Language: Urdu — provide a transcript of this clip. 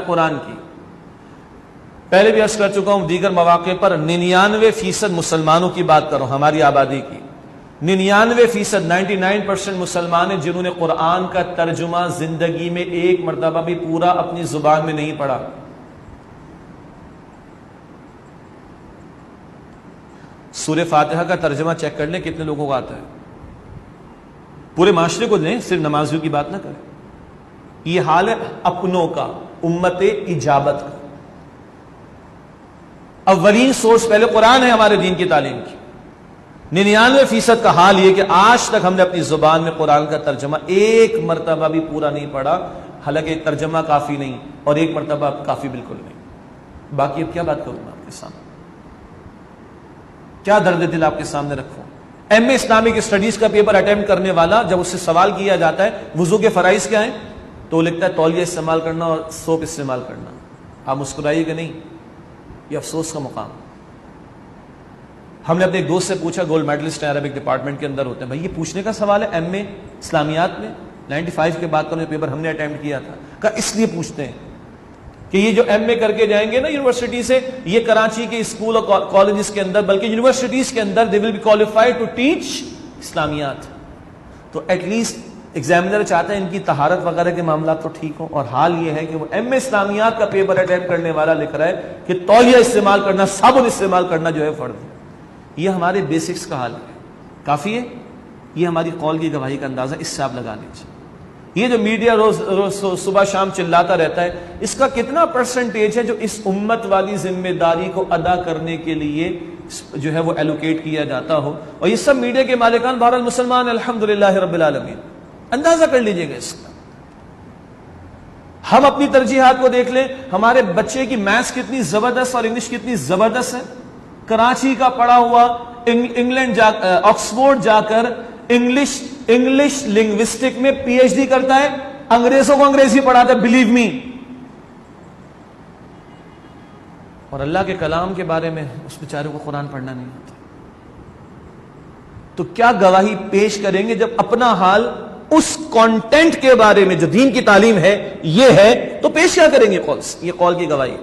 قرآن کی پہلے بھی عرض کر چکا ہوں دیگر مواقع پر 99% مسلمانوں کی بات کرو ہماری آبادی کی 99% 99% مسلمان ہیں جنہوں نے قرآن کا ترجمہ زندگی میں ایک مرتبہ بھی پورا اپنی زبان میں نہیں پڑھا. سورہ فاتحہ کا ترجمہ چیک کر لیں کتنے لوگوں کو آتا ہے. پورے معاشرے کو دیں, صرف نمازیوں کی بات نہ کریں. یہ حال ہے اپنوں کا, امت اجابت کا. اولین سورس پہلے قرآن ہے ہمارے دین کی تعلیم کی. 99% کا حال یہ کہ آج تک ہم نے اپنی زبان میں قرآن کا ترجمہ ایک مرتبہ بھی پورا نہیں پڑھا. حالانکہ ترجمہ کافی نہیں اور ایک مرتبہ کافی بالکل نہیں. باقی اب کیا بات کروں میں آپ کے سامنے, کیا درد دل آپ کے سامنے رکھوں. ایم اے اسلامک اسٹڈیز کا پیپر اٹیمپٹ کرنے والا جب اس سے سوال کیا جاتا ہے وضو کے فرائض کیا ہیں, تو وہ لکھتا ہے تولیہ استعمال کرنا اور سوپ استعمال کرنا. آپ مسکرائیے کہ نہیں, یہ افسوس کا مقام. ہم نے اپنے ایک دوست سے پوچھا, گولڈ میڈلسٹ ہیں عربک ڈپارٹمنٹ کے اندر ہوتے ہیں, بھائی یہ پوچھنے کا سوال ہے ایم اے اسلامیات میں 95 کے بعد کا پیپر ہم نے اٹیمپٹ کیا تھا. کہا اس لیے پوچھتے ہیں کہ یہ جو ایم اے کر کے جائیں گے نا یونیورسٹی سے, یہ کراچی کے اسکول اور کالجز کے اندر بلکہ یونیورسٹیز کے اندر they will be qualified to teach اسلامیات. تو ایٹ لیسٹ ایگزامینر چاہتا ہے ان کی طہارت وغیرہ کے معاملات تو ٹھیک ہوں. اور حال یہ ہے کہ وہ ایم اے اسلامیات کا پیپر اٹیمپٹ کرنے والا لکھ رہا ہے کہ تولیہ استعمال کرنا, صابن استعمال کرنا جو ہے فرض ہے. یہ ہمارے بیسکس کا حال ہے. کافی ہے یہ ہماری قول کی گواہی کا اندازہ, اس سے آپ لگا لیجیے. یہ جو میڈیا روز صبح شام چلاتا رہتا ہے, اس کا کتنا پرسنٹیج ہے جو اس امت والی ذمہ داری کو ادا کرنے کے لیے جو ہے وہ ایلوکیٹ کیا جاتا ہو. اور یہ سب میڈیا کے مالکان بہرحال مسلمان الحمدللہ رب العالمین. اندازہ کر لیجئے گا اس کا. ہم اپنی ترجیحات کو دیکھ لیں, ہمارے بچے کی میتھس کتنی زبردست اور انگلش کتنی زبردست ہے. کراچی کا پڑھا ہوا انگلینڈ آکسفورڈ جا کر انگلش لنگوسٹک میں پی ایچ ڈی کرتا ہے, انگریزوں کو انگریزی پڑھاتا ہے, بلیو می. اور اللہ کے کلام کے بارے میں اس بیچارے کو قرآن پڑھنا نہیں آتا. تو کیا گواہی پیش کریں گے جب اپنا حال اس کانٹینٹ کے بارے میں جو دین کی تعلیم ہے یہ ہے, تو پیش کیا کریں گے؟ یہ قول کی گواہی.